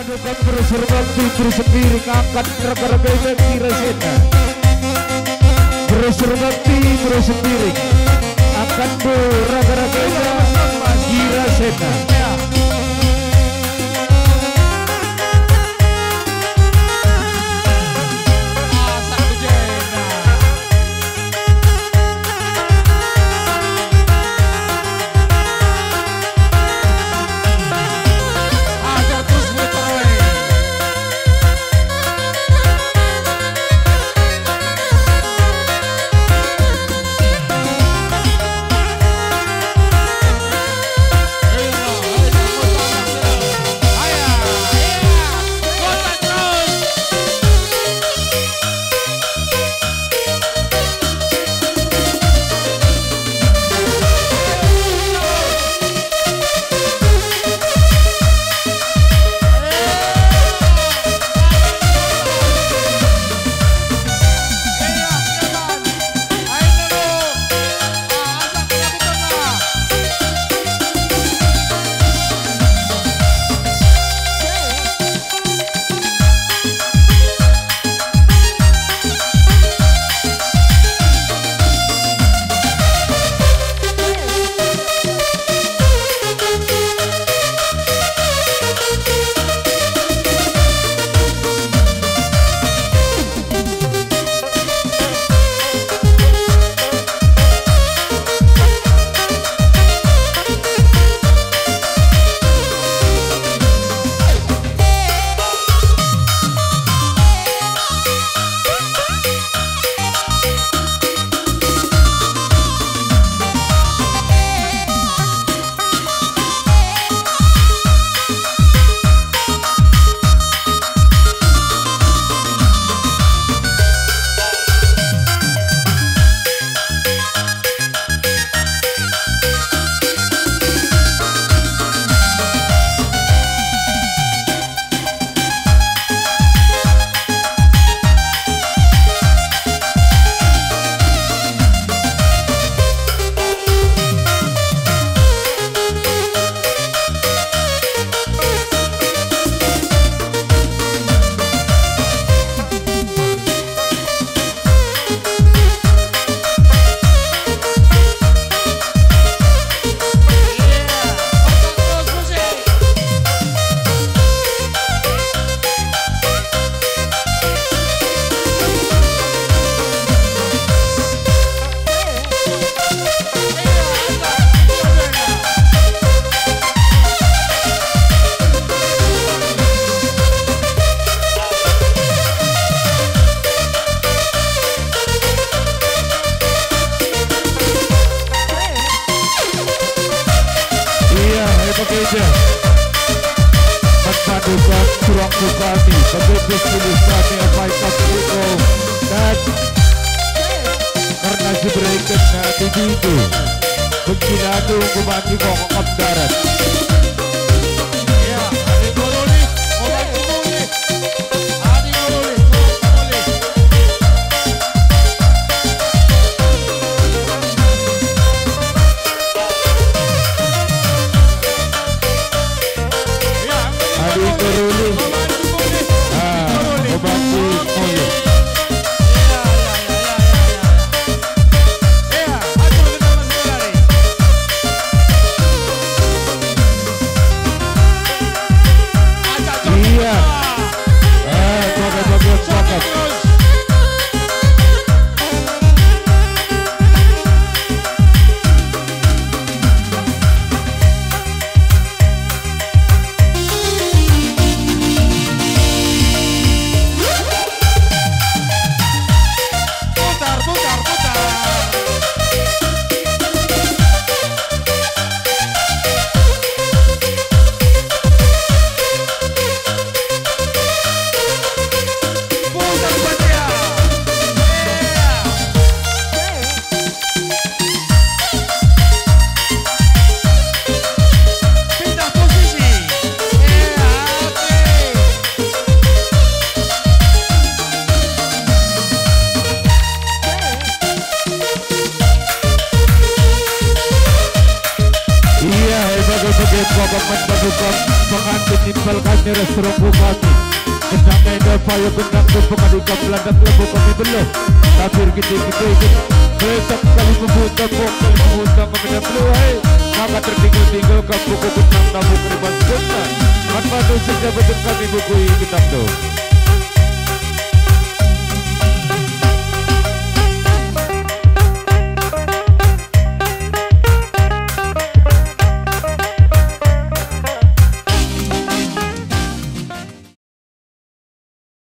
Padukan bersur bakti bersendiri ngangkat raga-raga kira sena. Bersur bakti bersendiri akan raga-raga kira sena. Padukan Surang Bukati, Pebebes Tulisani, Apaikat Riko, dan karena diberikan nanti itu Begiladu Kumati Kongkap Darat. Ya, Adi Goroli, Komati Muli, Adi Goroli, Komati Adi Goroli, Komati Muli. Putar ini restoran bupati. Kenangnya indah payo kenang tumpeng adika meladak lebu kami belum. Tabir kita ikut. Besok kali membuta bom kali membuta kami belum. Hei, maka tertinggal ke buku kenang namu keriban sebentar. Manfaat saja betul kami buku kita tuh.